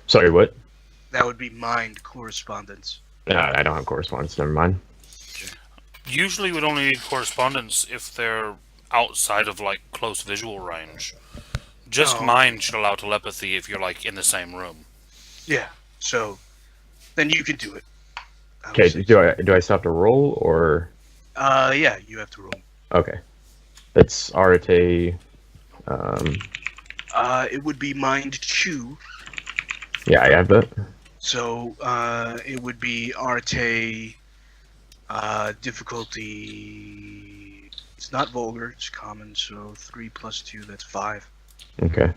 Sorry, what? That would be mind correspondence. I don't have correspondence. Never mind. Usually would only need correspondence if they're outside of, like, close visual range. Just mind should allow telepathy if you're, like, in the same room. Yeah, so then you can do it. Okay, do I still have to roll, or? Yeah, you have to roll. Okay. That's Arate. It would be mind 2. Yeah, I have that. So, it would be Arte, difficulty... It's not vulgar, it's common, so 3 plus 2, that's 5. Okay.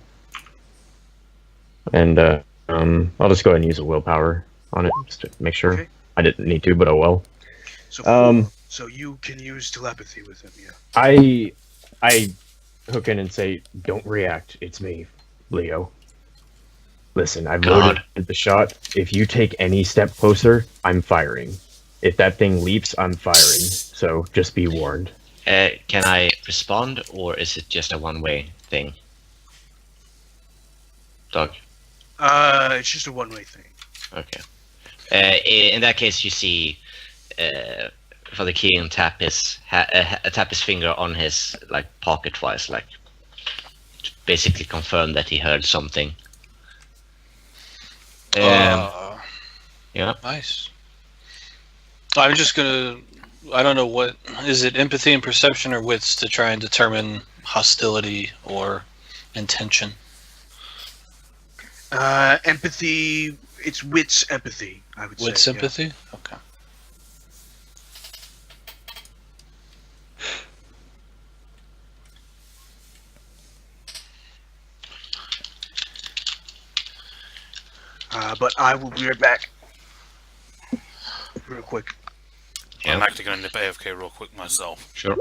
And, I'll just go ahead and use a willpower on it, just to make sure. Okay. I didn't need to, but oh well. So, so you can use telepathy with him, yeah. I hook in and say, don't react, it's me, Leo. Listen, I've loaded the shot. If you take any step closer, I'm firing. If that thing leaps, I'm firing. So just be warned. Can I respond, or is it just a one-way thing? Doug? It's just a one-way thing. Okay. In that case, you see Father Keegan tap his finger on his pocket twice, to basically confirm that he heard something. Yeah. Nice. I'm just gonna. I don't know what is it. Empathy and perception, or wits to try and determine hostility or intention. Empathy. It's wits empathy. I would say. Wits empathy. Yeah. Okay. But I will be right back. Real quick. Yeah, I'm actually going to nip AFK real quick myself. Sure.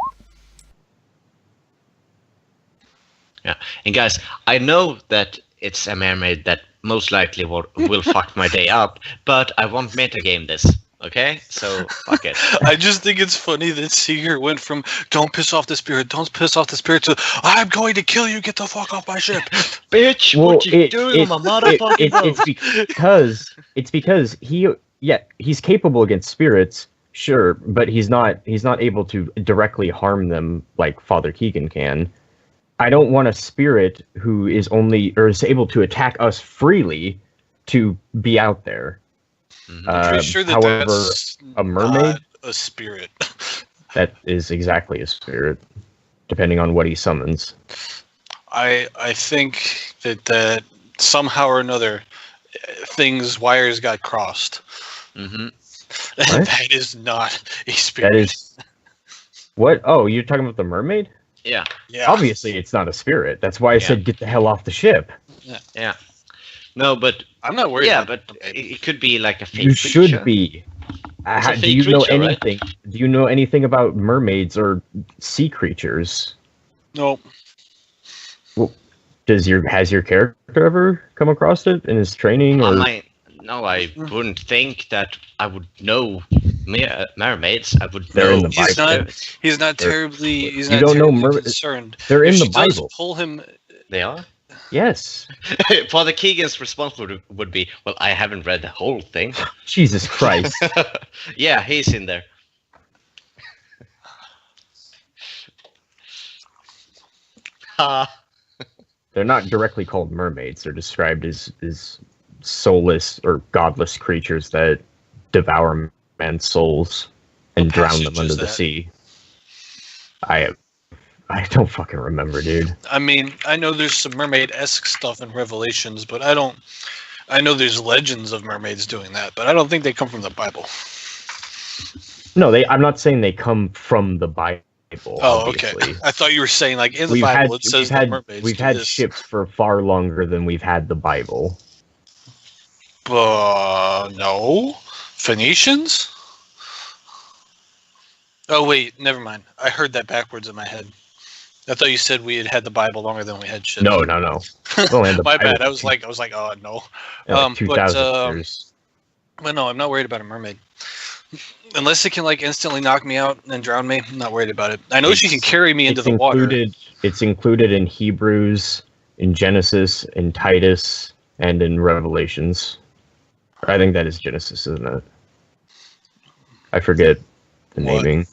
Yeah, and guys, I know that it's a mermaid that most likely will fuck my day up, but I won't metagame this, okay? So, fuck it. I just think it's funny that Seeger went from, don't piss off the spirit, to, I'm going to kill you, get the fuck off my ship. Bitch, Well, what you doing, my motherfucking it's because he's capable against spirits, sure, but he's not able to directly harm them like Father Keegan can. I don't want a spirit who is able to attack us freely to be out there. I'm pretty sure that however, that's a mermaid, not a spirit. that is exactly a spirit, depending on what he summons. I think that somehow or another, wires got crossed. Mm-hmm. That is not a spirit. That is what? Oh, you're talking about the mermaid? Yeah. Obviously, it's not a spirit. That's why I said get the hell off the ship. Yeah. No, but I'm not worried. Yeah, but it could be like a fake You creature. should be. Do you know anything? Right? Do you know anything about mermaids or sea creatures? No. Well, has your character ever come across it in his training? Or? No, I wouldn't think that I would know mermaids. I would They're know. in the Bible. He's not terribly. He's you not don't know concerned. They're in if the she Bible. Does pull him. They are. Yes. Father Keegan's response would be, "Well, I haven't read the whole thing." Jesus Christ. Yeah, he's in there. They're not directly called mermaids. They're described as soulless or godless creatures that devour man's souls and drown them under the sea. I don't fucking remember, dude. I mean, I know there's some mermaid-esque stuff in Revelations, but I know there's legends of mermaids doing that, but I don't think they come from the Bible. No, I'm not saying they come from the Bible. Oh, obviously. okay. I thought you were saying like in the Bible it says that mermaids We've do had this. ships for far longer than we've had the Bible. No. Phoenicians? Oh, wait, never mind. I heard that backwards in my head. I thought you said we had the Bible longer than we had ships. No. My bad. I was like, oh, no. Like 2,000 years. But no, I'm not worried about a mermaid. Unless it can like instantly knock me out and drown me, I'm not worried about it. I know she can carry me into the water. It's included in Hebrews, in Genesis, in Titus, and in Revelations. I think that is Genesis, isn't it? I forget the What? naming.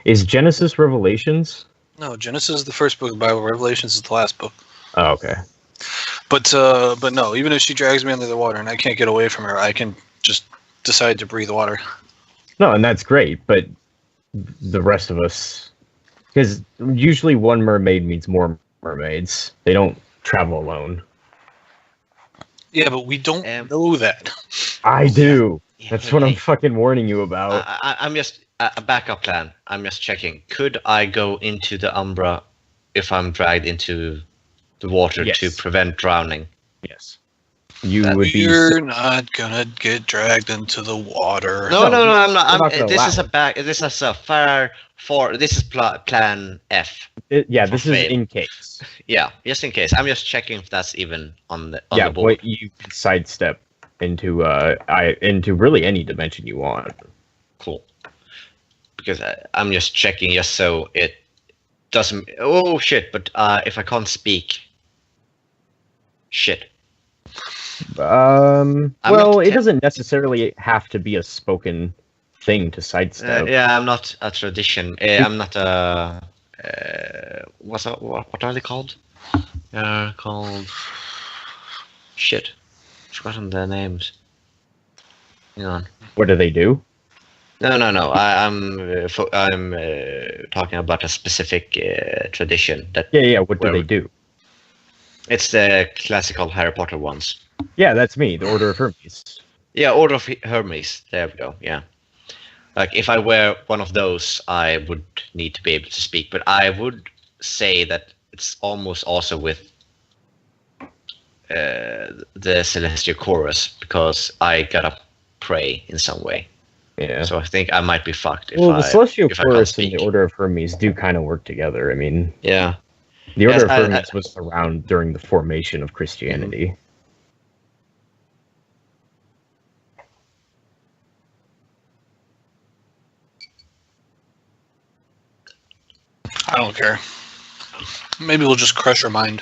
Is Genesis Revelations? No, Genesis is the first book of the Bible. Revelations is the last book. Oh, okay. But no, even if she drags me under the water and I can't get away from her, I can just decide to breathe water. No, and that's great, but the rest of us, because usually one mermaid means more mermaids. They don't travel alone. Yeah, but we don't know that. I do. Yeah, That's what I'm okay. fucking warning you about. I'm just a backup plan. I'm just checking. Could I go into the Umbra if I'm dragged into the water Yes. to prevent drowning? Yes. You That- would be. You're not gonna get dragged into the water. No, No, I'm not. we're not gonna This allow is a it. back. This is a far for. This is plan F. Yeah, for this is fail. in case. Yeah, just in case. I'm just checking if that's even on the Yeah, board. what you can sidestep into into really any dimension you want. Cool. Because I'm just checking just so it doesn't. Oh shit! But if I can't speak, shit. Well, not it te- doesn't necessarily have to be a spoken thing to sidestep. Yeah, I'm not a tradition. I'm not a. What are they called? They're called. Shit, forgotten their names. Hang on. What do they do? No. I'm talking about a specific tradition that Yeah. What do Well, they do? it's the classical Harry Potter ones. Yeah, that's me. The Order of Hermes. Yeah, Order of Hermes. There we go. Yeah. Like if I wear one of those, I would need to be able to speak. But I would say that it's almost also with the Celestial Chorus because I gotta pray in some way. Yeah. So I think I might be fucked if Well, the Celestial if I can't Chorus and the speak. Order of Hermes do kind of work together. I mean, Yeah. the Order Yes, of I- Hermes was around during the formation of Christianity. I don't care. Maybe we'll just crush her mind.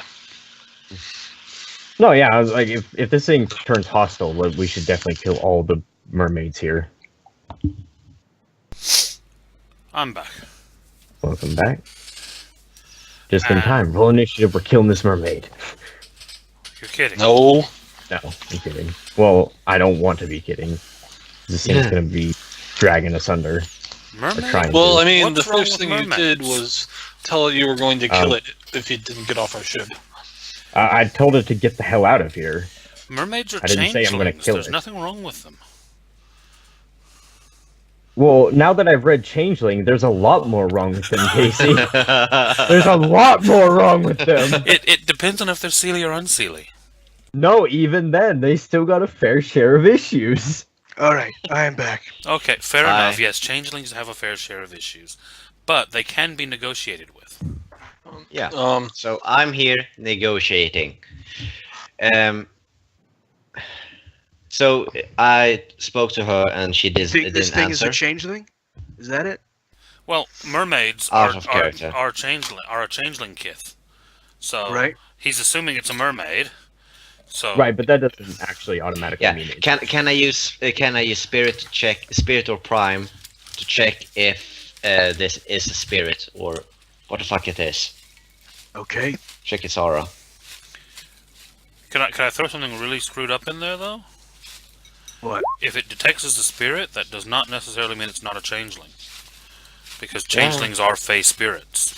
No, yeah, I was like, if this thing turns hostile, we should definitely kill all the mermaids here. I'm back. Welcome back. Just in time. Roll initiative. We're killing this mermaid. You're kidding. No. No, I'm kidding. Well, I don't want to be kidding. This thing's Yeah. gonna be dragging us under. Mermaid? trying to- Well, I mean, What's the wrong first with thing you did mermaids? was tell it you were going to kill it if you didn't get off our ship. I told it to get the hell out of here. Mermaids are I didn't say I'm gonna changelings. kill There's it. nothing wrong with them. Well, now that I've read Changeling, there's a lot more wrong with them, Casey. There's a lot more wrong with them. It depends on if they're sealy or unsealy. No, even then, they still got a fair share of issues. All right, I am back. Okay, fair Bye. enough. Yes, changelings have a fair share of issues, but they can be negotiated with. Yeah. Um, So I'm here negotiating. So I spoke to her and she This didn't thing is a answer. changeling? Is that it? Well, mermaids Out of character. are a changeling kith. So Right. he's assuming it's a mermaid. So Right, but that doesn't actually automatically Yeah. mean it. Can I use spirit or prime to check if this is a spirit or what the fuck it is? Okay. Check its aura. Can I throw something really screwed up in there though? What? If it detects as a spirit, that does not necessarily mean it's not a changeling. Because Yeah. changelings are fey spirits.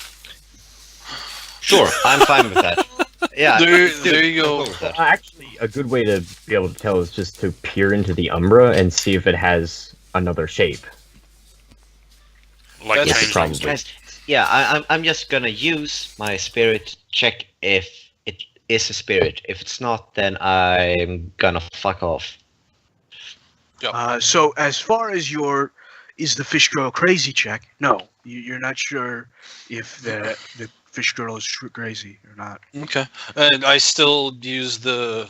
Sure, I'm fine with that. Yeah. There you I'm go. cool with that. Actually, a good way to be able to tell is just to peer into the Umbra and see if it has another shape. Like That's changelings probably- do. Guys, yeah, I'm just gonna use my spirit to check if it is a spirit. If it's not, then I'm gonna fuck off. So as far as is the fish girl crazy check? No, you're not sure if the fish girl is crazy or not. Okay. And I still use the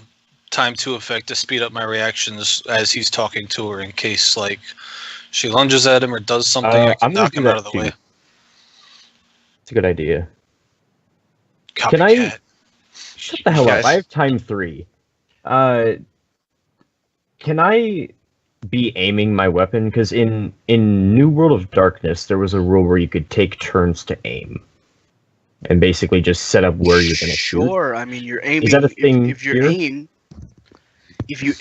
time to effect to speed up my reactions as he's talking to her in case, like, she lunges at him or does something. I I'm can gonna knock do him out that of the too. way. It's a good idea. Can Copycat. Shut the hell Guys. up. I have time 3. Can I be aiming my weapon? Because in New World of Darkness, there was a rule where you could take turns to aim, and basically just set up where you're going to shoot. Sure, I mean you're aiming. Is that a thing if you here?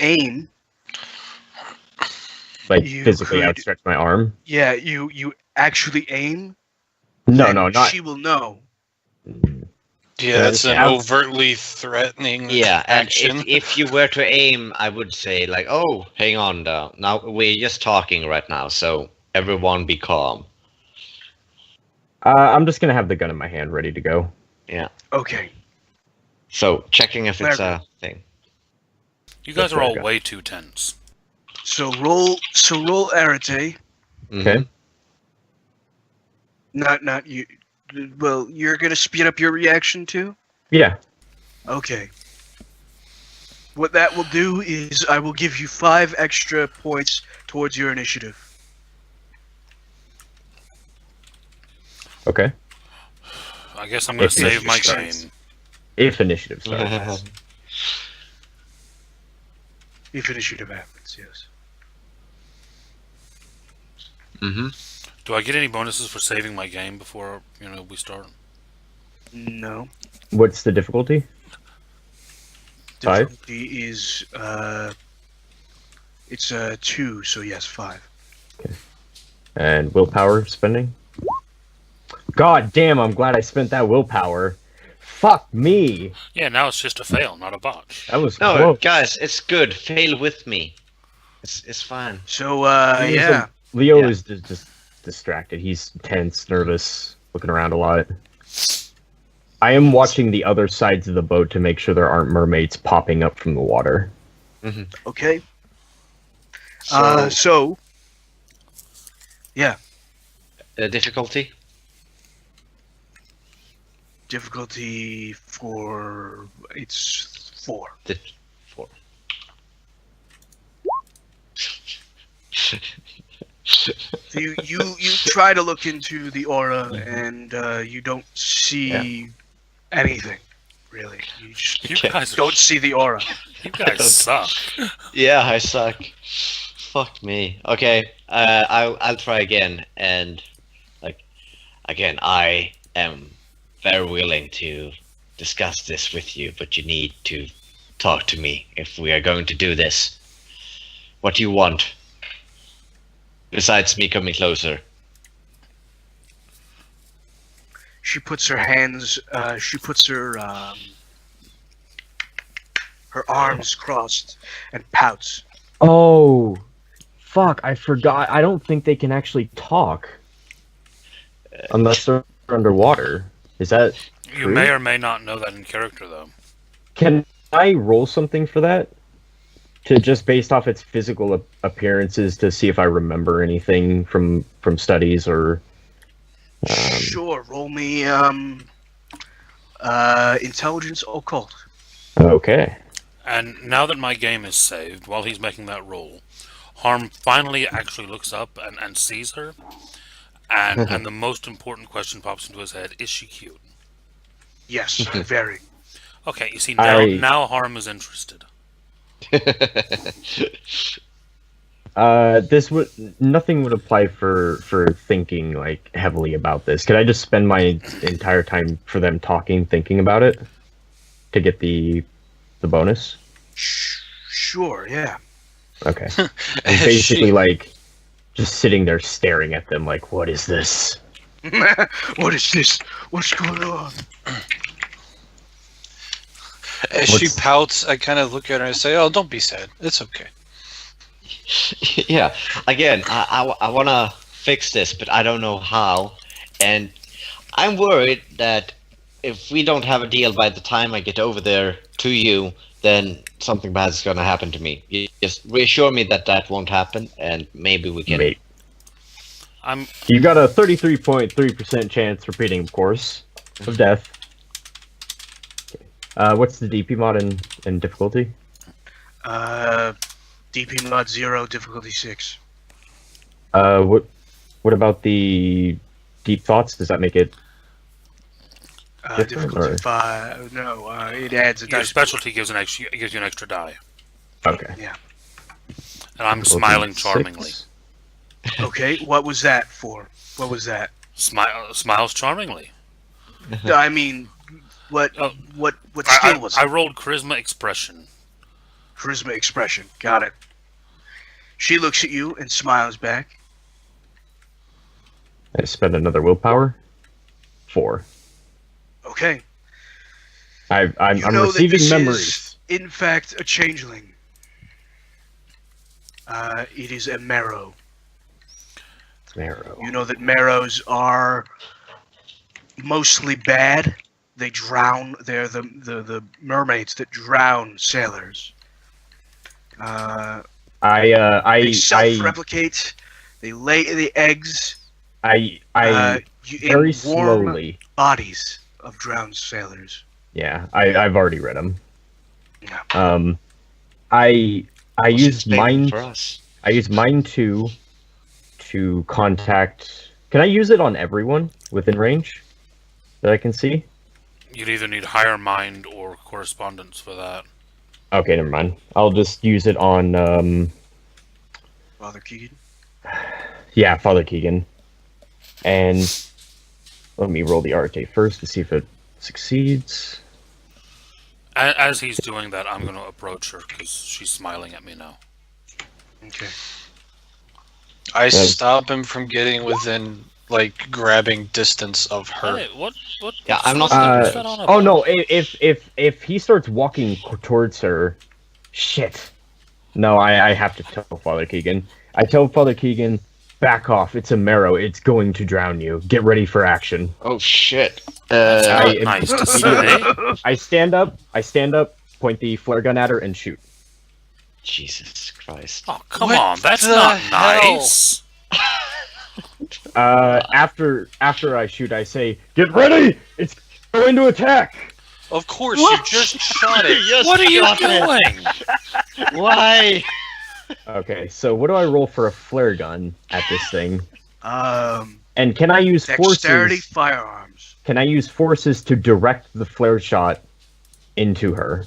aim, Like you physically could- outstretch my arm? yeah, you actually aim. No, then no, not. She will know. Yeah, that's an Yeah. overtly threatening Yeah, and action. if you were to aim, I would say like, oh, hang on, now we're just talking right now, so everyone be calm. I'm just gonna have the gun in my hand, ready to go. Okay. So checking if it's Where- a thing. You guys That's are all right, way too tense. So roll arete. Okay. Not you. Well, you're gonna speed up your reaction too. Yeah. Okay. What that will do is I will give you 5 extra points towards your initiative. Okay. I guess I'm going If to save my initiative game. starts. If initiative starts. If initiative happens, yes. Mm-hmm. Do I get any bonuses for saving my game before we start? No. What's the difficulty? 5? Difficulty is it's 2, so yes, 5. And willpower spending? God damn, I'm glad I spent that willpower. Fuck me. Yeah, now it's just a fail, not a botch. That was No, close. guys, it's good. Fail with me. It's fine. So He was yeah. Leo Yeah. is just distracted. He's tense, nervous, looking around a lot. I am watching the other sides of the boat to make sure there aren't mermaids popping up from the water. Okay. So, So difficulty? difficulty for it's 4. 4. So you try to look into the aura and you don't see anything really. You just You Okay. guys, don't see the aura. you guys suck. Yeah, I suck. Fuck me. Okay, I'll try again, and again, I am very willing to discuss this with you, but you need to talk to me if we are going to do this. What do you want? Besides me coming closer. She puts her hands. She puts her arms crossed and pouts. Oh, fuck! I forgot. I don't think they can actually talk unless they're underwater. Is that You true? may or may not know that in character, though. Can I roll something for that? To just based off its physical appearances to see if I remember anything from studies or. Sure. Roll me intelligence occult. Okay. And now that my game is saved, while he's making that roll, Harm finally actually looks up and sees her. And the most important question pops into his head: is she cute? Yes, very. Okay, you see, now Harm is interested. Nothing would apply for thinking like heavily about this. Could I just spend my entire time for them talking, thinking about it, to get the bonus? Sure. Yeah. Okay. And basically, like, just sitting there staring at them, like, what is this? What is this? What's going on? As she pouts, I kind of look at her and say, "Oh, don't be sad. It's okay." Yeah, again, I want to fix this, but I don't know how. And I'm worried that if we don't have a deal by the time I get over there to you, then something bad is going to happen to me. You just reassure me that that won't happen, and maybe we can... Mate. I'm You got a 33.3% chance, repeating, of course, of death. Okay. What's the DP mod and difficulty? DP mod 0, difficulty 6. What about the deep thoughts? Does that make it Different, Difficulty or- 5. No, it adds a Your dice. specialty gives you an extra die, Okay. and I'm smiling charmingly. Okay, what was that for? What was that? Smiles charmingly. I mean, what Oh. what skill was I it? rolled charisma expression. Charisma expression. Got it. She looks at you and smiles back. I spend another willpower. 4. Okay. I'm You know that receiving this memories. is, in fact, a changeling. It is a marrow. Marrow. You know that marrows are mostly bad. They drown. They're the mermaids that drown sailors. They I self-replicate. They lay the eggs. I in very warm slowly. bodies of drowned sailors. Yeah, I've already read them. Yeah. I What's used explaining mind. for us. I used mind to contact. Can I use it on everyone within range that I can see? You'd either need higher mind or correspondence for that. Okay, never mind. I'll just use it on. Father Keegan. Yeah, Father Keegan. And let me roll the RJ first to see if it succeeds. As he's doing that, I'm going to approach her because she's smiling at me now. Okay. I stop him from getting within, like, grabbing distance of her. Hey, what? Yeah, I'm not- what's that on Oh about? no! If he starts walking towards her, shit. No, I have to tell Father Keegan. I tell Father Keegan, back off. It's a marrow. It's going to drown you. Get ready for action. Oh shit. That's not I- nice to say. I stand up, point the flare gun at her, and shoot. Jesus Christ. Oh, come What on. That's the not hell? nice. After I shoot, I say, "Get ready! It's going to attack!" Of course, you just shot it. What are you doing? Why? Okay, so what do I roll for a flare gun at this thing? Dexterity And can I use forces? firearms. Can I use forces to direct the flare shot into her?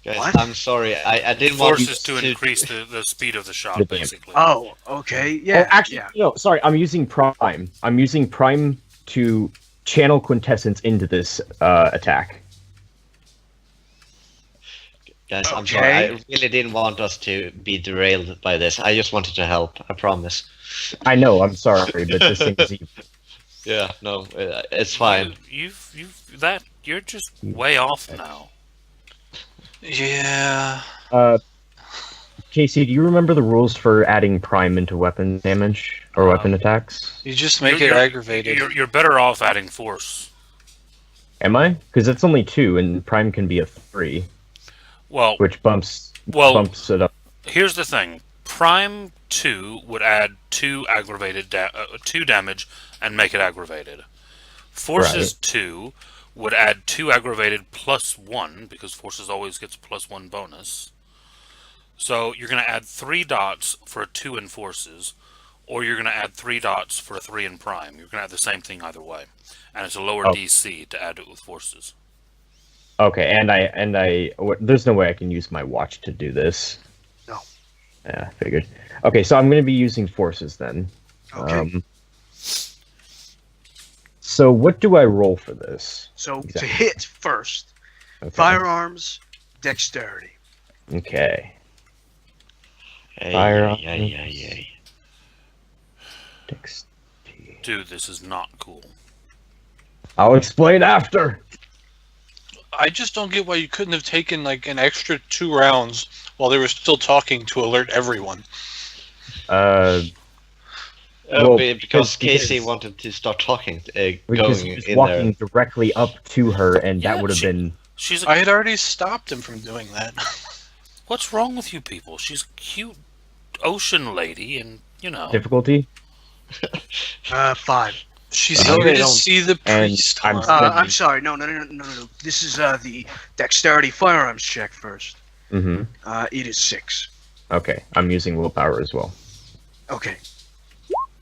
Guys, What? I'm sorry. I didn't want Forces to increase the speed of the shot, The damage. basically. Oh, okay. Yeah. Oh, actually, yeah. no. Sorry, I'm using prime. I'm using prime to channel quintessence into this attack. Guys, I'm Okay. sorry. I really didn't want us to be derailed by this. I just wanted to help. I promise. I know. I'm sorry, but this thing is evil. Yeah, no, it's fine. You're just way off now. Yeah. Casey, do you remember the rules for adding prime into weapon damage or weapon attacks? You just make it aggravated. You're better off adding force. Am I? Because it's only 2, and prime can be a 3, Well, which bumps it up. here's the thing. Prime 2 would add 2 aggravated 2 damage and make it aggravated. Forces 2 would add 2 aggravated plus 1 because forces always gets plus 1 bonus. So you're going to add 3 dots for a 2 in forces, or you're going to add 3 dots for a 3 in prime. You're going to add the same thing either way, and it's a lower DC to add it with forces. Okay, there's no way I can use my watch to do this. No. Yeah, figured. Okay, so I'm going to be using forces then. Okay. So what do I roll for this? So exactly. to hit first, Okay. firearms, dexterity. Okay. Hey, Fire yeah. Dude, this is not cool. I'll explain after. I just don't get why you couldn't have taken like an extra 2 rounds while they were still talking to alert everyone. Well, Because Casey because- wanted to start talking, Because going he was in walking directly up to her, and Yeah, that would have she- been. She's I had already stopped him from doing that. What's wrong with you people? She's a cute ocean lady, and Difficulty. 5. She's No, here they to don't. see the And priest. I'm huh? I'm sorry. No. This is the dexterity firearms check first. Mm-hmm. It is 6. Okay, I'm using willpower as well. Okay.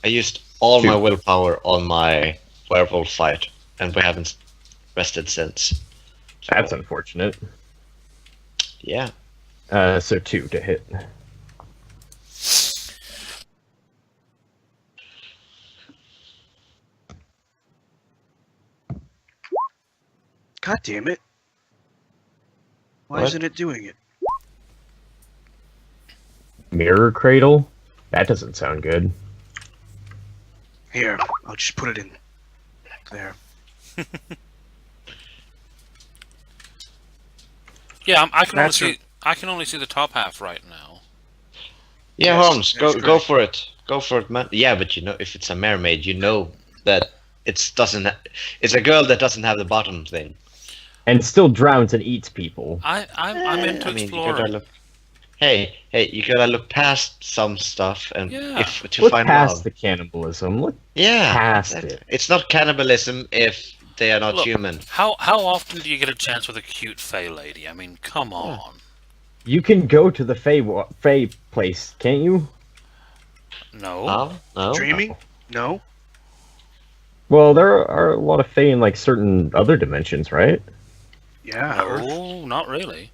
I used all 2. my willpower on my werewolf fight. and we haven't rested since. That's unfortunate. Yeah. So 2 to hit. God damn it. Why What? isn't it doing it? Mirror Cradle? That doesn't sound good. Here, I'll just put it in there. Yeah, I can only That's see. I can only see the top half right now. Yeah, Yes, Holmes, that's go correct. for it. Go for it, man. Yeah, but you know, if it's a mermaid, you know that it's a girl that doesn't have the bottom thing. And still drowns and eats people. I'm into I mean, you exploring. gotta look. Hey, you gotta look past some stuff and Yeah. if to Look find past love. the cannibalism. Look Yeah, past exactly. it. It's not cannibalism if they are not Look, human. How often do you get a chance with a cute Fey lady? I mean, come on. You can go to the Fey place, can't you? No. No. Dreaming? No? Well, there are a lot of Fey in like certain other dimensions, right? Yeah. Earth. No, not really.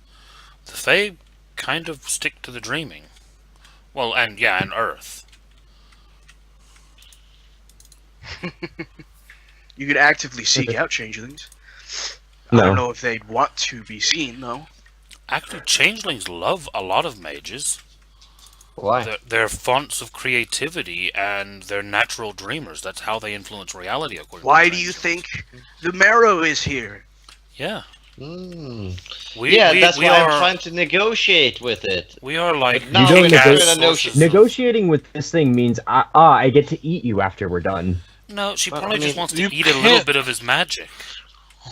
The Fae kind of stick to the dreaming. Well, and Earth. You could actively seek out changelings. No. I don't know if they'd want to be seen, though. Actually, changelings love a lot of mages. Why? They're fonts of creativity and they're natural dreamers. That's how they influence reality, according Why to do you changelings. think the marrow is here? Yeah. Mm. We That's why are, I'm trying to negotiate with it. We are like But now we kick-ass don't sources negotiate- of- Negotiating with this thing means I get to eat you after we're done. No, she Well, probably I just mean, wants to you eat a little can't- bit of his magic.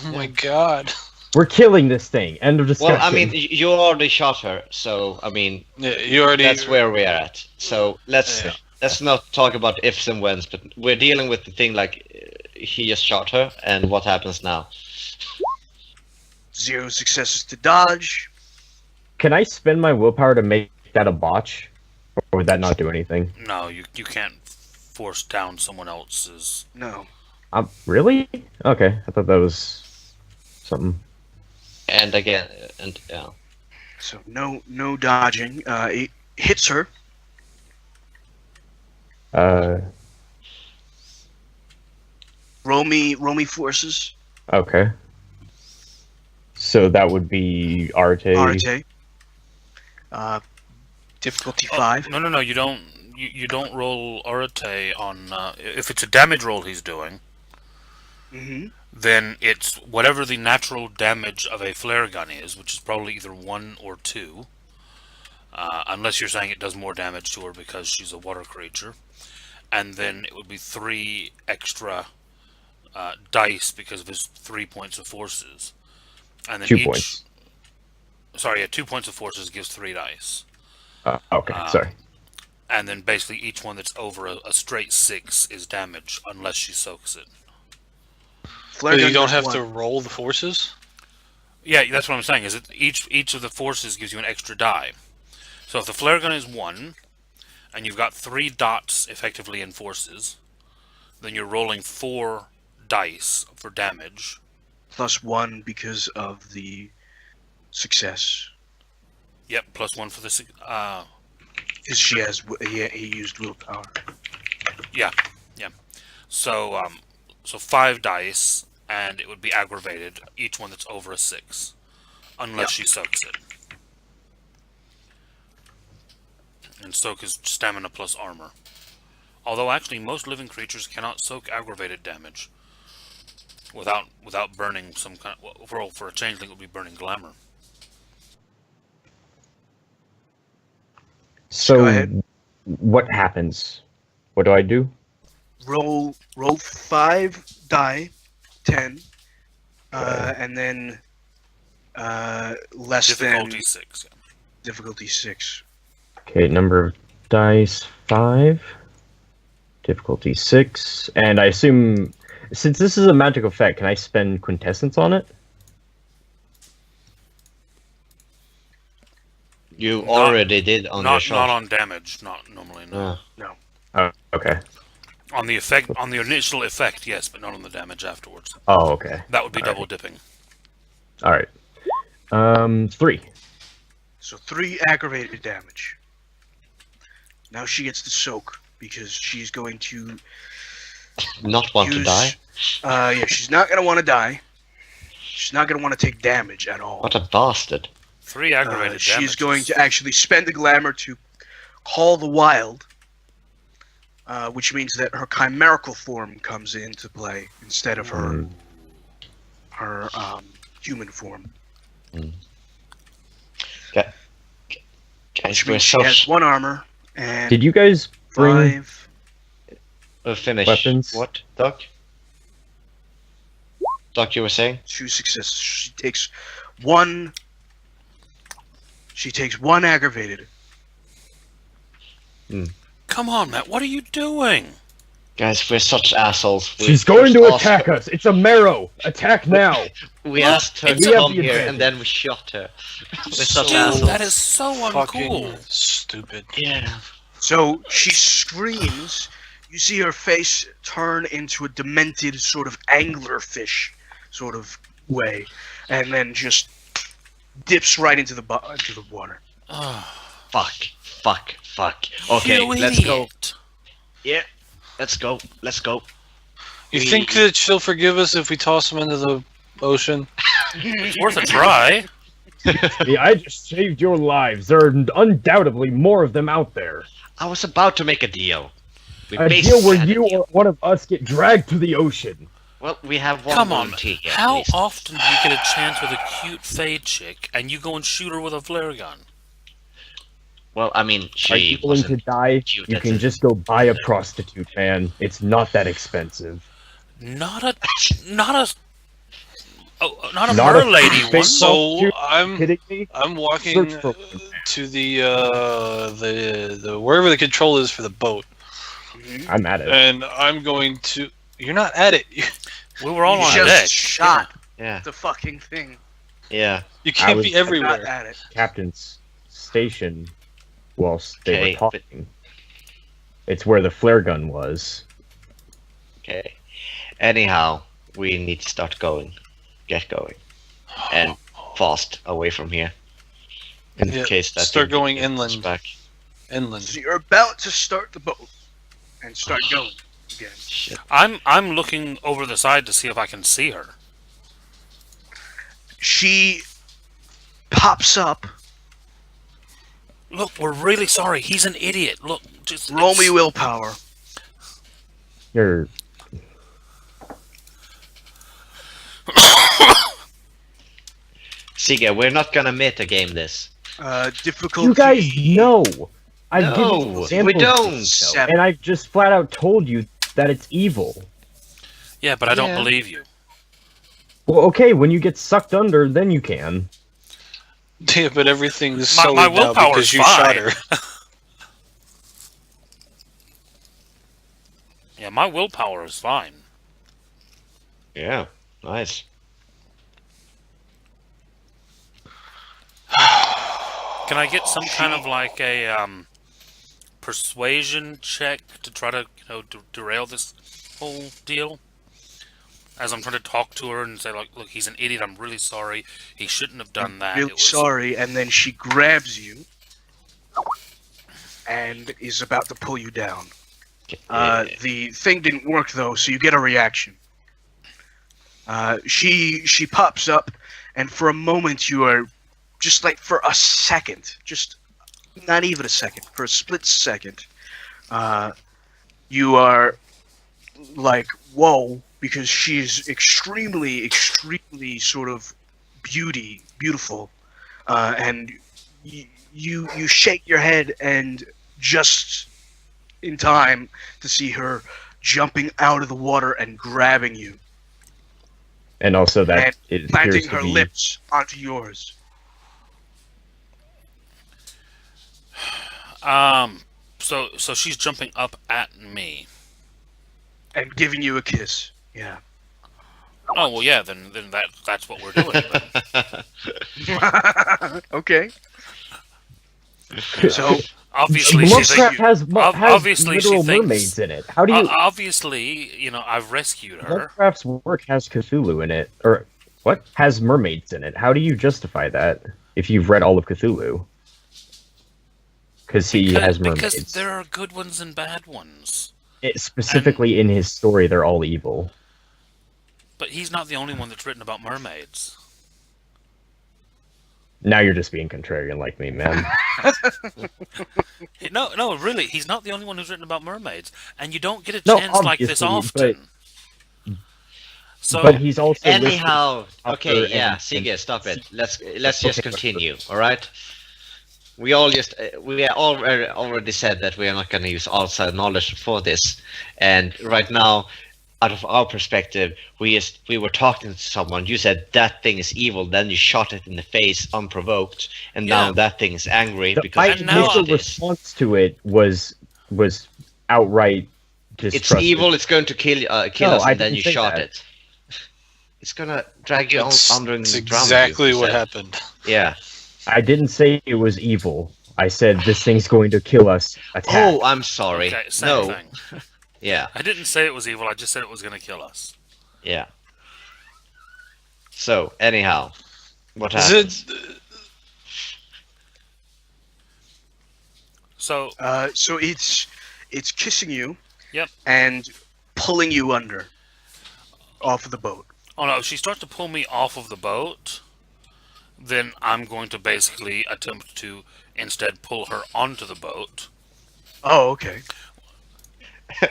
Oh my god. We're killing this thing. End of discussion. Well, I mean, you already shot her, so I mean, Yeah, you already. that's where we're at. So let's Yeah. not talk about ifs and whens, but we're dealing with the thing like he just shot her, and what happens now? 0 successes to dodge. Can I spend my willpower to make that a botch, or would that not do anything? No, you can't force down someone else's. No. Really? Okay, I thought that was something. And again, and yeah. So no dodging. It hits her. Roll me forces. Okay. So that would be Arte. Arte. Difficulty 5. No, you don't. You don't roll Arate on. If it's a damage roll he's doing, Mm-hmm. then it's whatever the natural damage of a flare gun is, which is probably either 1 or 2. Unless you're saying it does more damage to her because she's a water creature. And then it would be 3 extra dice because of his 3 points of forces. And then 2 points. Sorry, 2 points of forces gives 3 dice. Okay, sorry. And then basically each one that's over a straight 6 is damage unless she soaks it. Flare But gun you don't does have 1. to roll the forces? Yeah, that's what I'm saying. Is that each of the forces gives you an extra die. So if the flare gun is 1, and you've got 3 dots effectively in forces, then you're rolling 4 dice for damage. Plus 1 because of the success. Yep, plus 1 for the. Because she has. He used willpower. Yeah. So 5 dice, and it would be aggravated. Each one that's over a 6, unless she soaks it. And soak is stamina plus armor. Although actually most living creatures cannot soak aggravated damage without burning some kind of, for a changeling it would be burning glamour. So Go ahead. what happens? What do I do? Roll 5 die, 10, and then less Difficulty than 6. Yeah. difficulty 6. Okay, number of dice 5. Difficulty 6. And I assume, since this is a magic effect, can I spend quintessence on it? You already did on your Not shot. on damage. Not normally. No. Yeah. Oh, okay. On the effect, on the initial effect, yes, but not on the damage afterwards. Oh, okay. That would be All double right. dipping. All right. 3. So 3 aggravated damage. Now she gets to soak because she's going to Not want to use- die. Yeah, she's not gonna want to die. She's not gonna want to take damage at all. What a bastard. 3 aggravated damage. She's going to actually spend the glamour to call the wild, which means that her chimerical form comes into play instead of her human form. Guys, Which we're means she so has 1 armor and Did you guys bring 5. finish. weapons? What, Doc? Doc, you were saying? 2 successes. She takes 1. She takes 1 aggravated. Come on, Matt. What are you doing? Guys, we're such assholes. She's going to attack us. It's a marrow. Attack now. We asked her It's to a- come We have the here, advantage. and then we shot her. We're such Dude, assholes. that is so Fucking uncool. stupid. Yeah. So she screams. You see her face turn into a demented sort of anglerfish sort of way, and then just dips right into the water. Fuck. Okay, You let's go. idiot. Yeah, let's go. You think that she'll forgive us if we toss him into the ocean? It's worth a try. I just saved your lives. There are undoubtedly more of them out there. I was about to make a deal. We A basically deal where had a you deal. or one of us get dragged to the ocean. Well, we have one Come on. volunteer at How least. often do you get a chance with a cute fade chick and you go and shoot her with a flare gun? Well, I mean, Are she you willing to wasn't. die? cute, You that's can it. just go buy a prostitute, man. It's not that expensive. Not a not a Not a mer lady one. fake So Are you I'm kidding me? I'm walking Search for to the wherever the control is for the boat, I'm at it. and I'm going to. You're not at it. We were all You on just deck. shot Yeah, the fucking thing. yeah. You can't was be Not everywhere. at it. Captain's station whilst they Okay, were talking. It's where the flare gun was. Okay. Anyhow, we need to start going. Get going. And fast away from here. In Yeah, case that start thing going gets inland. back. Inland. So you're about to start the boat and start going again. Shit. I'm looking over the side to see if I can see her. She pops up. Look, we're really sorry. He's an idiot. Look, just Roll me willpower. You're Siga, we're not gonna metagame this. Difficulty. You guys know. I've No, given you we examples, don't. 7. and I've just flat out told you that it's evil. Yeah, but I don't Yeah. believe you. Well, okay, when you get sucked under, then you can. Yeah, but everything is My sullied now willpower because is you shot fine. her. Yeah, my willpower is fine. Yeah, nice. Can I get some kind of like a persuasion check to try to derail this whole deal? As I'm trying to talk to her and say, like, look, he's an idiot. I'm really sorry. He shouldn't have done that. Really It was sorry, and then she grabs you and is about to pull you down. The thing didn't work though, so you get a reaction. She pops up, and for a moment you are just like for a second, just not even a second, for a split second, you are like, whoa, because she's extremely sort of beautiful, and you shake your head and just in time to see her jumping out of the water and grabbing you And also that and it planting appears to her be lips onto yours. So she's jumping up at me. And giving you a kiss. Yeah. Oh well, yeah. Then that's what we're doing. But Okay. So Obviously, she Lovecraft thinks. has Obviously, she literal thinks. mermaids in it. How do you? Obviously, I've rescued her. Lovecraft's work has Cthulhu in it, or what? Has mermaids in it. How do you justify that if you've read all of Cthulhu? Because he has mermaids. Because there are good ones and bad ones. Specifically in his story, they're all evil. But he's not the only one that's written about mermaids. Now you're just being contrarian like me, man. No, really, he's not the only one who's written about mermaids, and you don't get a No, chance like this obviously, often. So, But he's also Anyhow, listed okay, author yeah, and- Sige, stop it. Let's just Okay. continue, all right? We already said that we are not going to use outside knowledge for this, and right now, out of our perspective, we were talking to someone. You said that thing is evil, then you shot it in the face unprovoked, and now Yeah. that thing is angry The because And you now- shot initial it. response to it was outright It's distrust. evil. It's going to kill No, us, I and then didn't you say shot that. it. It's gonna drag you That's, under that's the drum. exactly you what said. happened. Yeah. I didn't say it was evil. I said this thing's going to kill us. Attack. Oh, I'm sorry. okay, same No. thing. Yeah. I didn't say it was evil. I just said it was going to kill us. Yeah. So, anyhow, what Is happens? it? So, So it's kissing you. Yep. And pulling you under, off of the boat. oh no, if she starts to pull me off of the boat, then I'm going to basically attempt to instead pull her onto the boat. Oh, okay.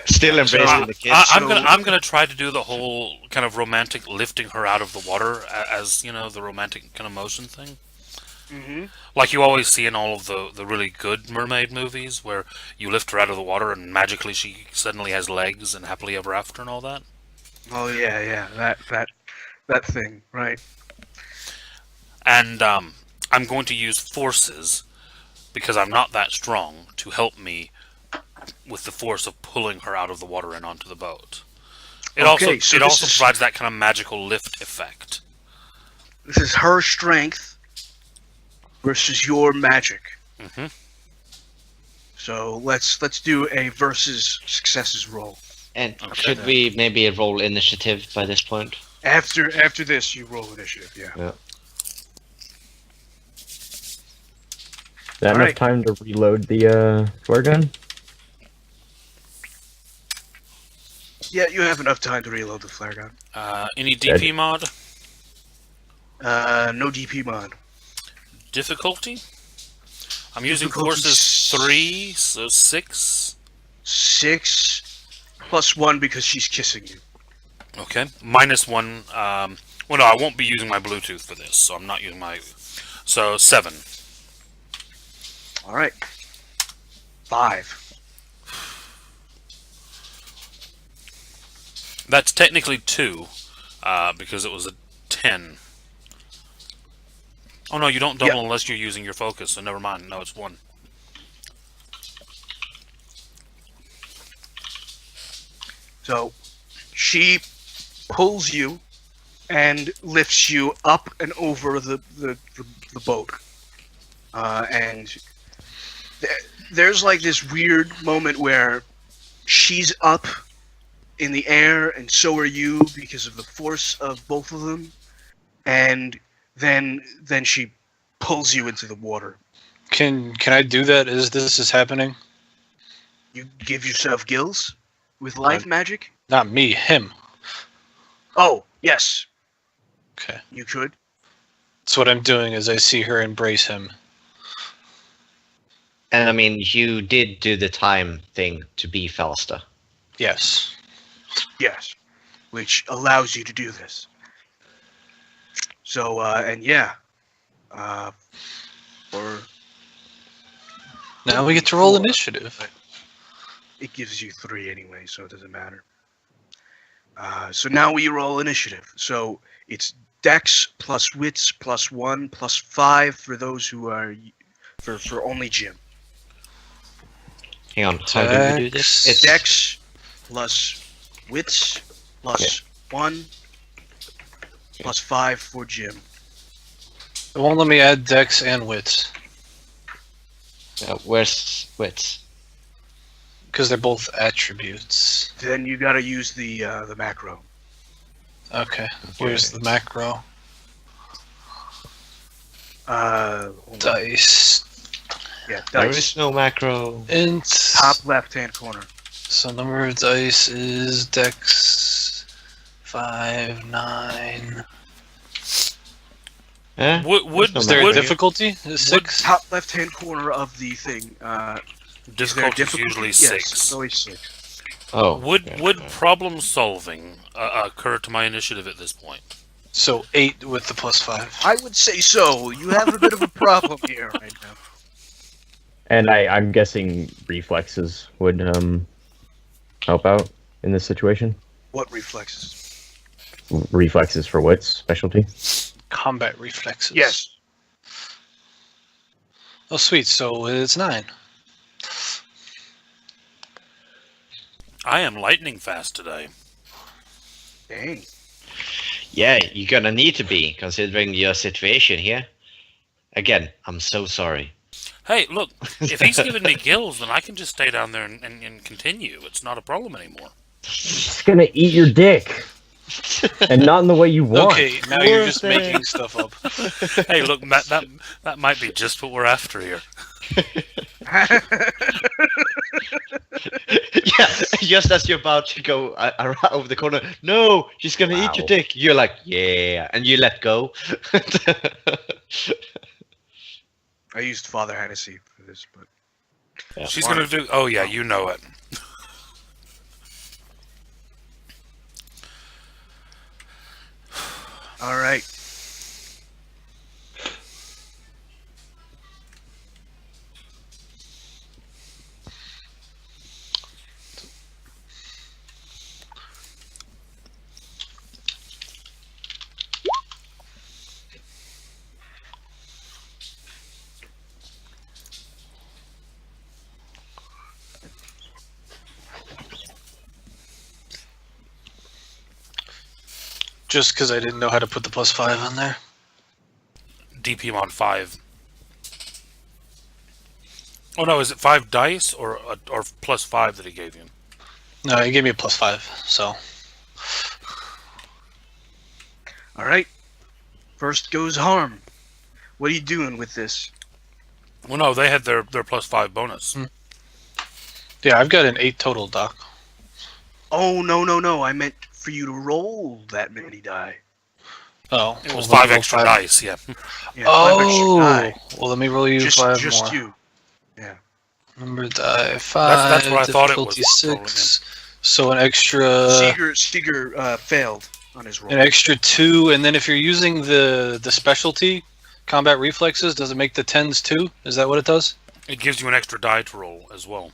Still embracing I, the kids. I'm gonna try to do the whole kind of romantic lifting her out of the water as the romantic kind of motion thing. Mm-hmm. Like you always see in all of the really good mermaid movies, where you lift her out of the water and magically she suddenly has legs and happily ever after and all that. Oh yeah, that thing, right? And I'm going to use forces because I'm not that strong to help me with the force of pulling her out of the water and onto the boat. It Okay, so it this also is- provides that kind of magical lift effect. This is her strength versus your magic. Mm-hmm. So let's do a versus successes roll. And Okay. should we maybe roll initiative by this point? After this, you roll initiative. Yeah. Is that enough Alright. time to reload the flare gun? Yeah, you have enough time to reload the flare gun. Any DP mod? No DP mod. Difficulty? I'm using Difficulty forces 3, so 6. 6 plus 1 because she's kissing you. Okay. -1. Well, no, I won't be using my Bluetooth for this, so I'm not using my... So, 7. All right. 5. That's technically 2, because it was a 10. Oh, no, you don't double Yeah. unless you're using your focus, so never mind. No, it's 1. So she pulls you and lifts you up and over the boat. And there's like this weird moment where she's up in the air and so are you because of the force of both of them. And then she pulls you into the water. Can I do that as this is happening? You give yourself gills with life magic? Not me, him. Oh, yes, Okay. you could. That's what I'm doing as I see her embrace him. And I mean, you did do the time thing to be faster. Yes. Yes, which allows you to do this. So, and yeah, for Now we get to roll 4, initiative. but it gives you 3 anyway, so it doesn't matter. So now we roll initiative. So it's Dex plus Wits plus 1 plus 5 for those who are for only Jim. Hang on, how do we do this? Dex. It's Dex plus Wits plus 1 plus 5 for Jim. It won't let me add Dex and Wits. Where's wits? Because they're both attributes. Then you gotta use the macro. Okay. Where's the macro? Hold on. Dice. Yeah, There dice. is no macro. Int. Top left-hand corner. So number of dice is Dex 5, 9. Eh? Would Is there a would difficulty? Is 6? Top left-hand corner of the thing. Is there difficulty is usually Yes, 6? it's always 6. Oh. Would okay, would okay. problem solving occur to my initiative at this point? So 8 with the plus 5. I would say so. You have a bit of a problem here right now. And I'm guessing reflexes would help out in this situation. What reflexes? Reflexes for wits specialty. Combat reflexes. Yes. Oh, sweet. So it's 9. I am lightning fast today. Dang. Yeah, you're gonna need to be, considering your situation here. Again, I'm so sorry. Hey, look, if he's giving me gills, then I can just stay down there and continue. It's not a problem anymore. It's gonna eat your dick, and not in the way you want. Okay, now you're just making stuff up. Hey, look, that might be just what we're after here. Yeah, just as you're about to go over the corner, no, she's gonna eat your Wow. dick. You're like, yeah, and you let go. I used Father Hennessy for this, but Yeah. She's gonna do. Oh yeah, you know it. all right. Just because I didn't know how to put the plus 5 on there. DP on 5. Oh no, is it 5 dice or plus 5 that he gave you? No, he gave me a plus 5, so. All right. First goes Harm. What are you doing with this? Well, no, they had their plus 5 bonus. Yeah, I've got an 8 total, Doc. Oh, no. I meant for you to roll that many die. Oh. It was well, let 5 me roll extra dice, yeah. Yeah, 5 Oh! extra die. Well, let me roll you Just 5 more. you. Yeah. Number die 5. That's what I thought it was. Difficulty 6. So an extra. Seeger failed on his roll. An extra 2, and then if you're using the specialty combat reflexes, does it make the 10s too? Is that what it does? It gives you an extra die to roll as well.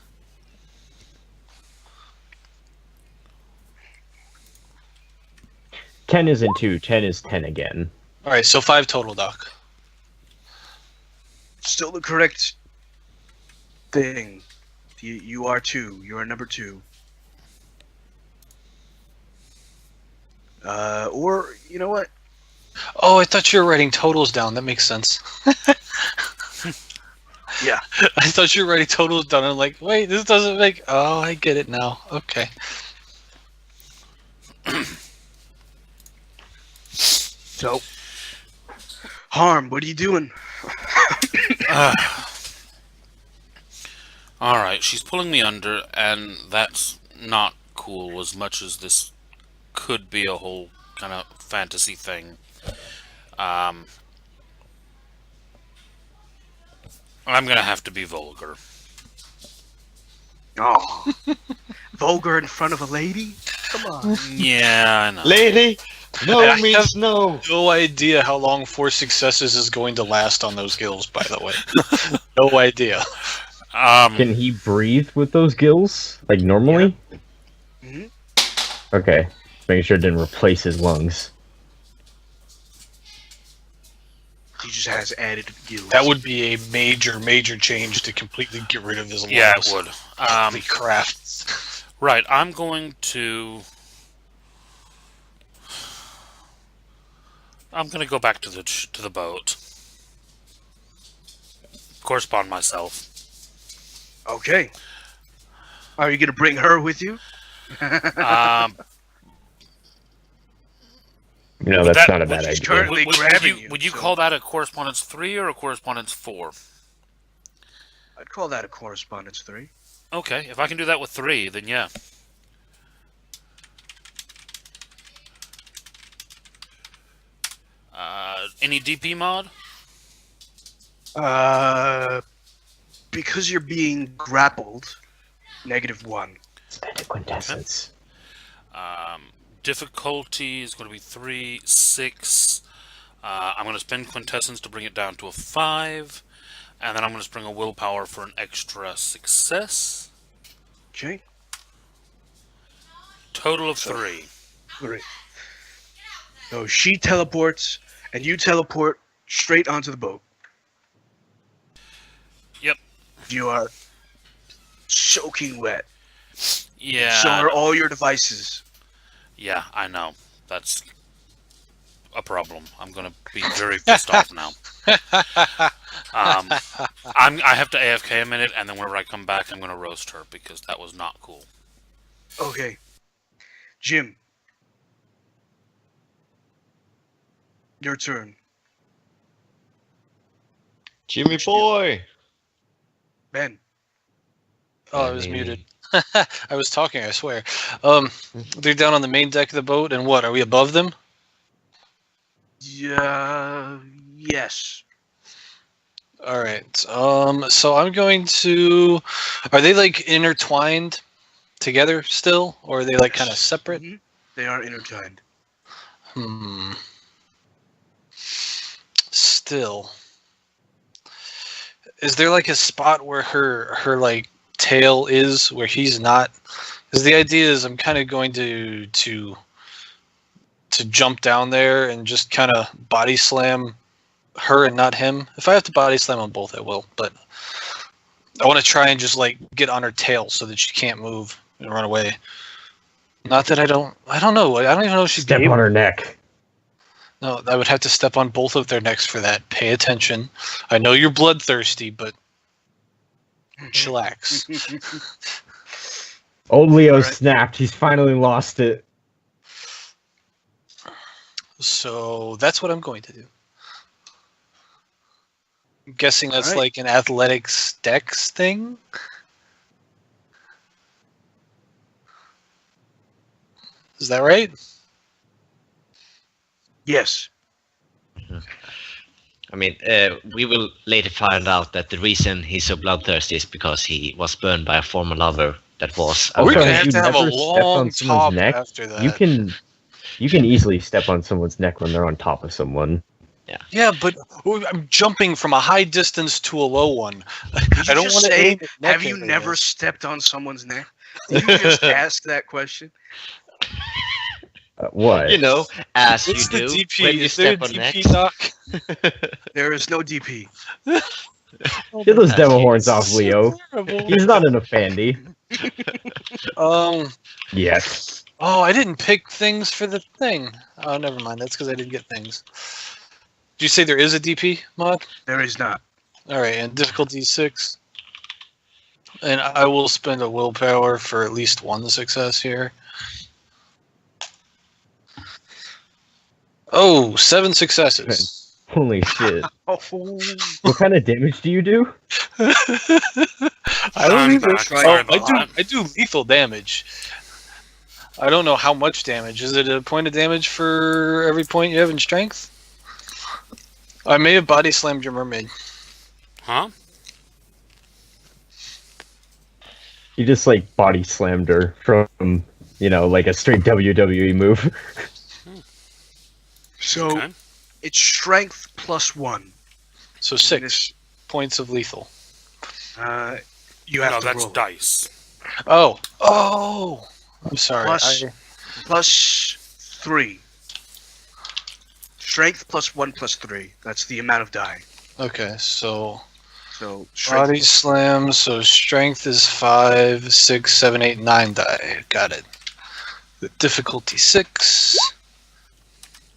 Ten isn't 2. 10 is 10 again. All right, so 5 total, Doc. Still the correct thing. You are 2. You are number 2. Or, you know what? Oh, I thought you were writing totals down. That makes sense. Yeah. I thought you were writing totals down. I'm like, wait, this doesn't make. Oh, I get it now. Okay. So, Harm, what are you doing? Alright, she's pulling me under, and that's not cool as much as this could be a whole kind of fantasy thing. I'm gonna have to be vulgar. Oh. Vulgar in front of a lady? Come on. Yeah, I know. Lady, no I means have- no. No idea how long 4 successes is going to last on those gills, by the way. No idea. Can he breathe with those gills like normally? Mhm. Okay, just making sure it didn't replace his lungs. He just has added gills. That would be a major change to completely get rid of his lungs. Yeah, it would. Holy crafts. Right, I'm going to go back to the boat. Correspond myself. Okay. Are you gonna bring her with you? That's that- not a would bad you idea. currently- grabbing you, would you so- call that a correspondence 3 or a correspondence 4? I'd call that a correspondence 3. Okay, if I can do that with 3, then yeah. Any DP mod? Because you're being grappled, -1. Spend a quintessence. Difficulty is going to be 3, 6. I'm going to spend quintessence to bring it down to a 5. And then I'm going to spring a willpower for an extra success. Okay. Total of 3. 3. So she teleports, and you teleport straight onto the boat. Yep. You are soaking wet. Yeah. So are all your devices. Yeah, I know. That's a problem. I'm going to be very pissed off now. I have to AFK a minute, and then whenever I come back, I'm going to roast her, because that was not cool. Okay. Jim. Your turn. Jimmy boy. Ben. Oh, I was muted. I was talking, I swear. They're down on the main deck of the boat, and what, are we above them? Yeah. Yes. Alright, so I'm going to... Are they, like, intertwined together still? Or are they, like, kind of separate? Mhm. They are intertwined. Still. Is there, like, a spot where her like, tail is, where he's not? Because the idea is I'm kind of going to jump down there and just kind of body slam her and not him. If I have to body slam them both, I will. But I want to try and just like get on her tail so that she can't move and run away. Not that I don't know. I don't even know if she's Step on her neck. No, I would have to step on both of their necks for that. Pay attention. I know you're bloodthirsty, but chillax. Old Leo snapped. He's finally lost it. So that's what I'm going to do. I'm guessing that's Alright. like an athletics dex thing. Is that right? Yes. I mean, we will later find out that the reason he's so bloodthirsty is because he was burned by a former lover that was. We're Also, gonna if have you to have a never step long on someone's talk neck, after that. You can easily step on someone's neck when they're on top of someone. Yeah, but I'm jumping from a high distance to a low one. Did I you don't just want to say, aim at neck have you area. never stepped on someone's neck? Did you just ask that question? What? You know, as It's you the do DP. when you Is there a step on DP, necks. Doc? There is no DP. Get those devil Jeez. horns off, Leo. Terrible. He's not an offendy. Yes. Oh, I didn't pick things for the thing. Oh, never mind. That's because I didn't get things. Did you say there is a DP mod? There is not. All right, and difficulty 6. And I will spend a willpower for at least one success here. Oh, 7 successes. Holy shit. Oh, What kind of damage do you do? I don't I'm even. back. Sorry Oh, about that. I do lethal damage. I don't know how much damage. Is it a point of damage for every point you have in strength? I may have body slammed your mermaid. Huh? You just like body slammed her from, like a straight WWE move. so Okay. it's strength +1. So 6 This, points of lethal. you have No, to that's roll. dice. Oh! I'm sorry. +3. Strength +1 +3. That's the amount of die. Okay, so So strength body slam. So strength is 5, 6, 7, 8, 9 die. Got it. The difficulty 6.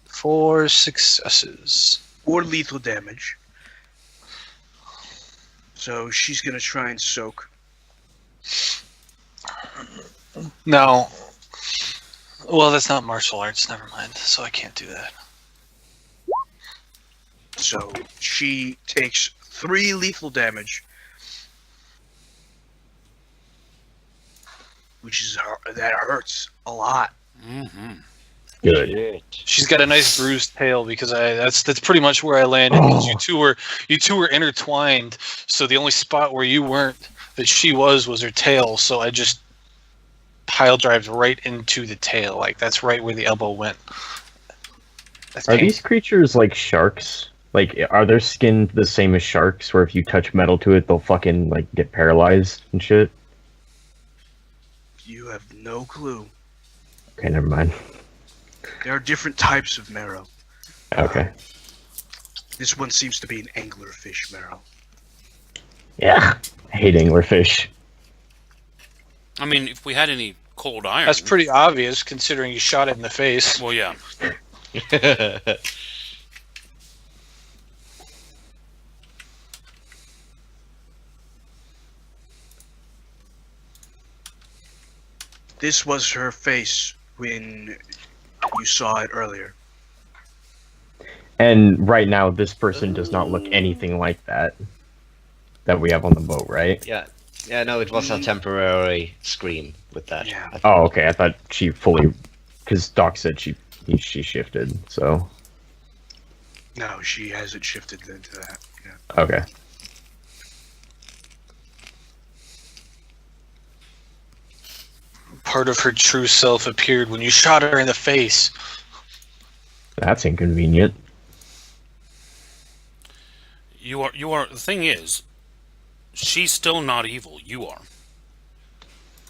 4 successes. 4 lethal damage. So she's gonna try and soak. No. Well, that's not martial arts. Never mind. So I can't do that. So she takes 3 lethal damage, which is that hurts a lot. Mm-hmm. Good. She's got a nice bruised tail because that's pretty much where I landed. Because Oh. you two were intertwined. So the only spot where you weren't that she was her tail. So I just pile drived right into the tail. Like that's right where the elbow went. That's Are these creatures like sharks? Like, are their skin the same as sharks, where if you touch metal to it, they'll fucking like get paralyzed and shit? You have no clue. Okay, never mind. There are different types of marrow. Okay. This one seems to be an anglerfish marrow. Yeah. I hate anglerfish. I mean, if we had any cold iron... That's pretty obvious considering you shot it in the face. Well, yeah. This was her face when you saw it earlier. And right now, this person does not look anything like that we have on the boat, right? Yeah. Yeah, no, it was a temporary scream with that. Yeah. Oh, okay. I thought she fully, because Doc said she shifted. So No, she hasn't shifted into that. Yeah. okay. Part of her true self appeared when you shot her in the face. That's inconvenient. You are. The thing is, she's still not evil. You are.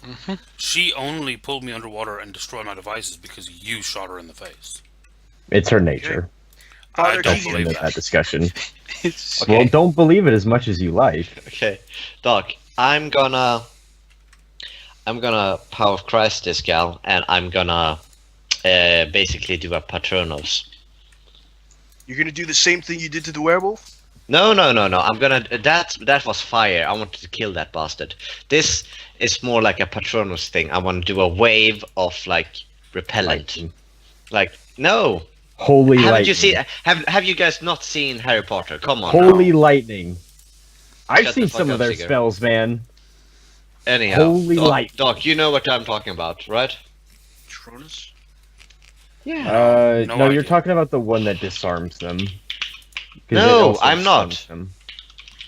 Mm-hmm. She only pulled me underwater and destroyed my devices because you shot her in the face. It's her nature. I Father don't Keegan, believe That that. discussion. It's, Okay. Well, don't believe it as much as you like. Okay, Doc, I'm gonna power of Christ this gal, and I'm gonna basically do a Patronos. you're gonna do the same thing you did to the werewolf? No. I'm gonna that was fire. I wanted to kill that bastard. This is more like a Patronus thing. I want to do a wave of like repellent. Lightning. Like no, Holy haven't lightning. you seen? Have you guys not seen Harry Potter? Come on. Holy now. lightning. I've Shut the seen fuck some of up, their Sigurd. spells, man. Anyhow, Holy Doc, light. Doc, you know what I'm talking about, right? Patronus? Yeah. No No, you're idea. talking about the one that disarms them. 'Cause No, it also I'm not. stuns them.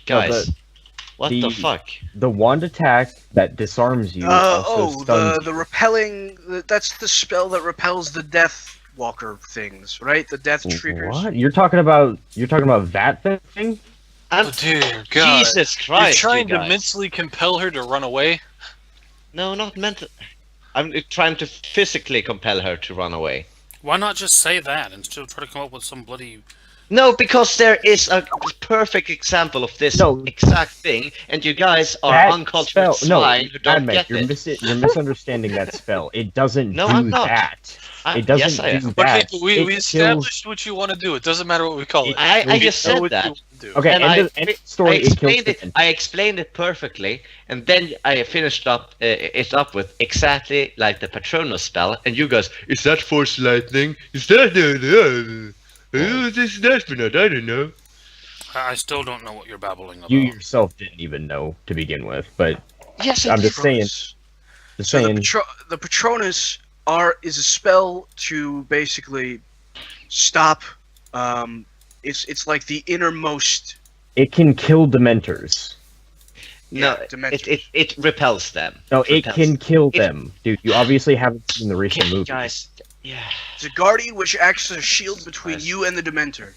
Guys, the- what the the- fuck? The wand attack that disarms you also stuns the repelling. That's the spell that repels the Death Walker things, right? The Death Triggers. What? You're talking about that thing? I'm, oh dear God. Jesus You're Christ, trying you to guys. mentally compel her to run away? No, not mental. I'm trying to physically compel her to run away. Why not just say that and still try to come up with some bloody... No, because there is a perfect example of this No. exact thing, and you guys are That uncultured spell- no, swine who don't Admech, get you're, it. you're misunderstanding that spell. It doesn't No, do I'm not. that. I- It doesn't yes, I am. do Okay, that. but we It kills- established what you want to do. It doesn't matter what we call it. I We just know said what that. you want to do. Okay, And end of story. It kills the I explained it perfectly, and then I finished up it up with exactly like the Patronus spell, and you guys, is that force lightning? Is that this that I don't know. I still don't know what you're babbling about. You yourself didn't even know to begin with, but Yes, I'm just saying. Patronus. Just So saying. the Patronus is a spell to basically stop. It's like the innermost. It can kill Dementors. No, Yeah, Dementors. it repels them. No, it repels can kill It- them, dude. You obviously haven't seen the recent Okay, movie. guys. Yeah. It's a guardian which acts as a shield between Nice. you and the Dementor.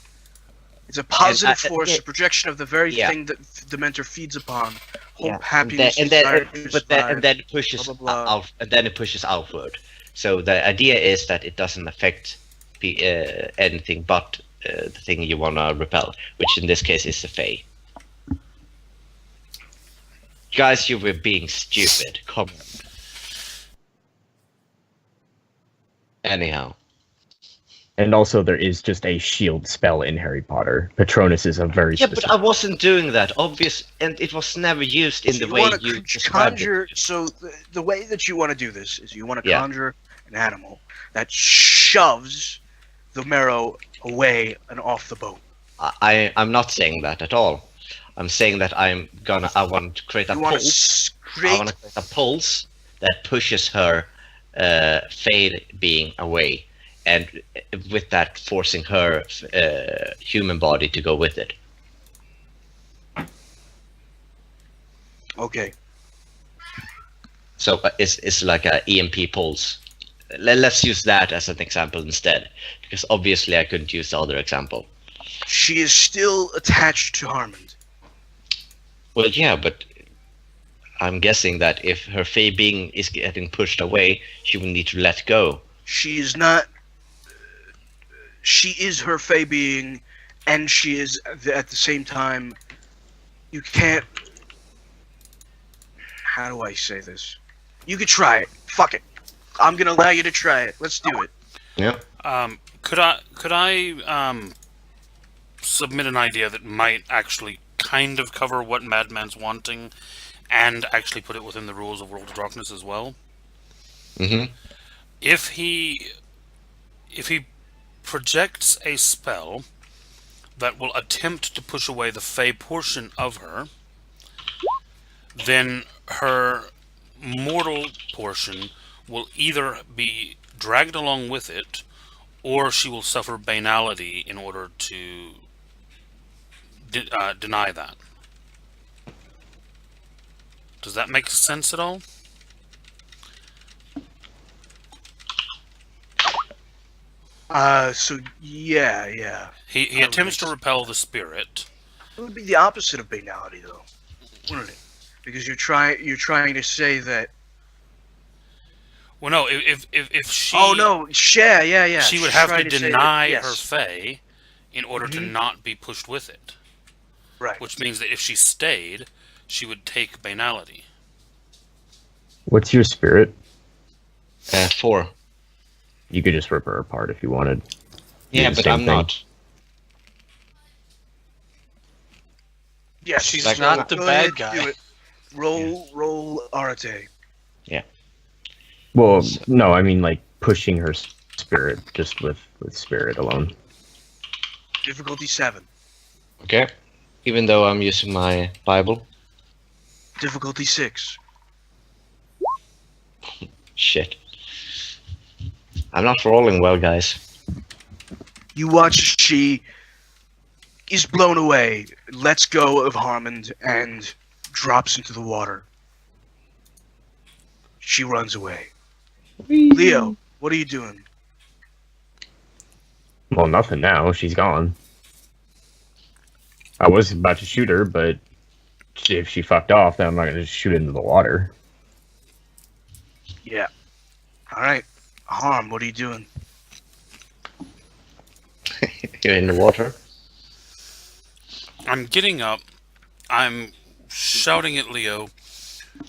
It's a positive force, yeah. a projection of the very Yeah. thing that Dementor feeds upon. Hope, Yeah. happiness, and desire, then desire. and then it pushes blah, blah, blah. out, and then it pushes outward. So the idea is that it doesn't affect anything but the thing you want to repel, which in this case is the Fae. Guys, you were being stupid. Come on. Anyhow, And also, there is just a shield spell in Harry Potter. Patronus is a very Yeah, but specific. I wasn't doing that, obvious, and it was never used in So the you way wanna you described conjure. it. So the way that you want to do this is you want to Yeah. conjure an animal that shoves the marrow away and off the boat. I'm not saying that at all. I'm saying that I want to create a You want pulse. to I create. want to create a pulse that pushes her Fade being away, and with that forcing her human body to go with it. Okay. So it's like a EMP pulse. Let's use that as an example instead, because obviously I couldn't use the other example. She is still attached to Harmond. Well, yeah, but I'm guessing that if her Fey being is getting pushed away, she will need to let go. She is not. She is her Fey being, and she is at the same time. You can't. How do I say this? You could try it. Fuck it. I'm gonna allow you to try it. Let's do it. Yeah. Could I submit an idea that might actually kind of cover what Madman's wanting, and actually put it within the rules of World of Darkness as well? Mm-hmm. If he projects a spell that will attempt to push away the Fey portion of her, then her mortal portion will either be dragged along with it, or she will suffer banality in order to deny that. Does that make sense at all? So yeah. He attempts to repel the spirit. It would be the opposite of banality, though, wouldn't it? Because you're trying to say that. Well, no. If she. Oh no! Yeah. She would She's have to trying say that- deny yes. her Fey in order to not be pushed with it. Right. Which means that if she stayed, she would take banality. What's your spirit? 4. You could just rip her apart if you wanted. Yeah, the but same I'm thing. not. Yes, She's go not ahead, the go bad ahead, guy. do it. Roll Arate. Well, no, I mean like pushing her spirit just with spirit alone. Difficulty 7. Okay. Even though I'm using my Bible. Difficulty 6. Shit. I'm not rolling well, guys. You watch she is blown away, lets go of Harmond, and drops into the water. She runs away. Leo, what are you doing? Well, nothing now. She's gone. I was about to shoot her, but if she fucked off, then I'm not going to just shoot into the water. Yeah. Alright. Harm, what are you doing? You're in the water. I'm getting up. I'm shouting at Leo,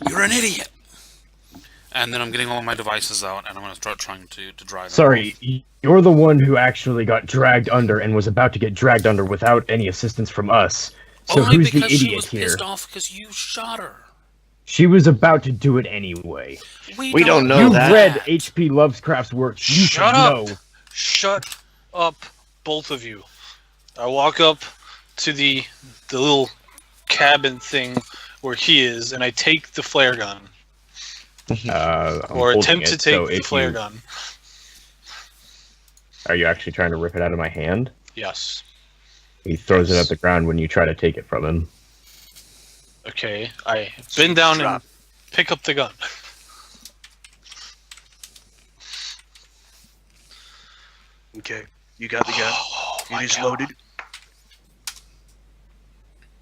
"You're an idiot!" And then I'm getting all my devices out, and I'm going to start trying to drive. Sorry, you're the one who actually got dragged under and was about to get dragged under without any assistance from us. So Only who's the because she idiot was here? pissed off because you shot her. She was about to do it anyway. We don't know You that. read H.P. Lovecraft's works. You Shut should up! know. Shut up, both of you. I walk up to the little cabin thing where he is, and I take the flare gun. I'm Or holding attempt to it, take so the if flare you- gun. Are you actually trying to rip it out of my hand? Yes. He throws it Yes. at the ground when you try to take it from him. Okay, I bend down Drop. and pick up the gun. Okay. You got the gun. Oh, It my is God. loaded.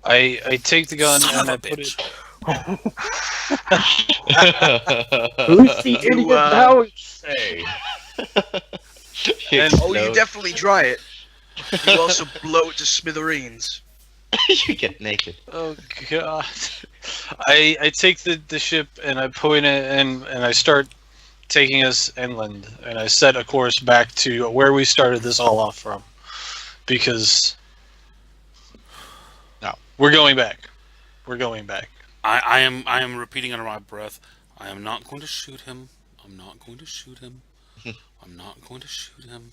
I take the gun Son and of I a put bitch. it. Who's the idiot You, now? Say. And- Oh, you definitely dry it. You also blow it to smithereens. You get naked. Oh god. I take the ship and I point it and I start taking us inland, and I set a course back to where we started this all off from. Because no, we're going back. We're going back. I am repeating under my breath. I am not going to shoot him. I'm not going to shoot him. I'm not going to shoot him.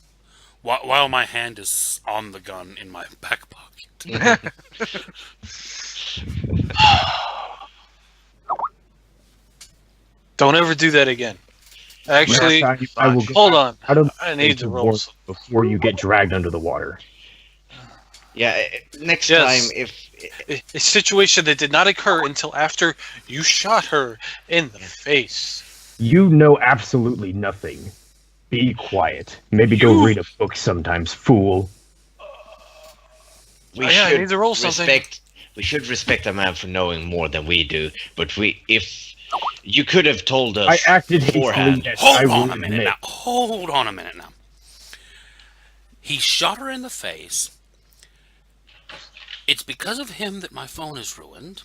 While my hand is on the gun in my back pocket. Don't ever do that again. Actually, I will go hold on. out of I need to roll. before you get dragged under the water. Yeah, next Yes. time if A situation that did not occur until after you shot her in the face. You know absolutely nothing. Be quiet. Maybe go read a book sometimes, fool. we Yeah, I should need to roll something. respect a man for knowing more than we do, but if you could have told us I acted hastily. beforehand. Yes, Hold I will on a minute admit. now. Hold on a minute now. He shot her in the face. It's because of him that my phone is ruined.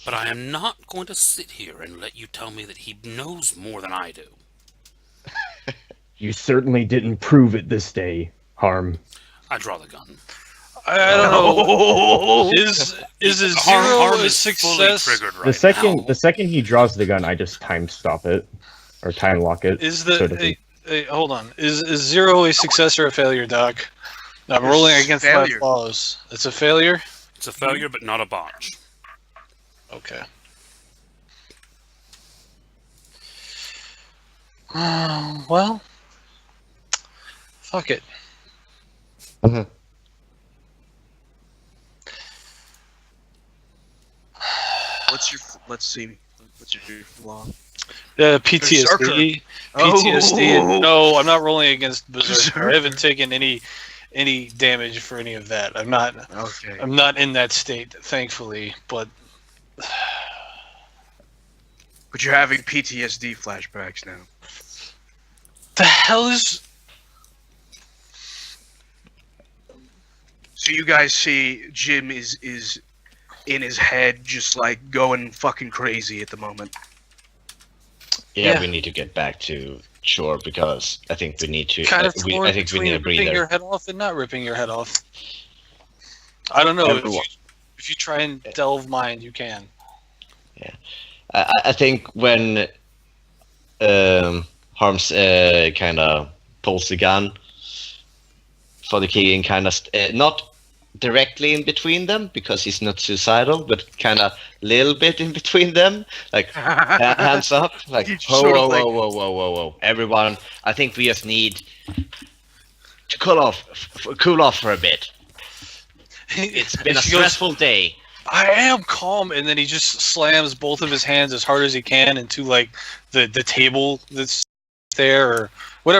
But I am not going to sit here and let you tell me that he knows more than I do. You certainly didn't prove it this day, Harm. I draw the gun. I don't know. Is a zero Harm a is fully success? triggered right The second he draws the gun, I just time stop it or time lock it. Is so to hold on? Is zero a success or a failure, Doc? I'm It's rolling against failure. my flaws. It's a failure. It's a failure, but not a botch. Okay. Well, fuck it. Let's see. What's your flaw? PTSD. PTSD. Oh. No, I'm not rolling against Berserker. Berserker. I haven't taken any damage for any of that. I'm not in that state, thankfully. But But you're having PTSD flashbacks now. the hell is? So you guys see Jim is in his head just like going fucking crazy at the moment. Yeah, we need to get back to shore because I think we need to. Kind of I torn think we need a between ripping your breather. head off and not ripping your head off. I don't know. Everyone- If you try and delve mind, you can. I think when Harms kind of pulls the gun for the Keegan, kind of not directly in between them because he's not suicidal, but kind of little bit in between them, like hands up, like You just whoa, sort of whoa, like- whoa, everyone. I think we just need to cool off for a bit. It's been a She goes, stressful day. I am calm, and then he just slams both of his hands as hard as he can into like the table that's there or whatever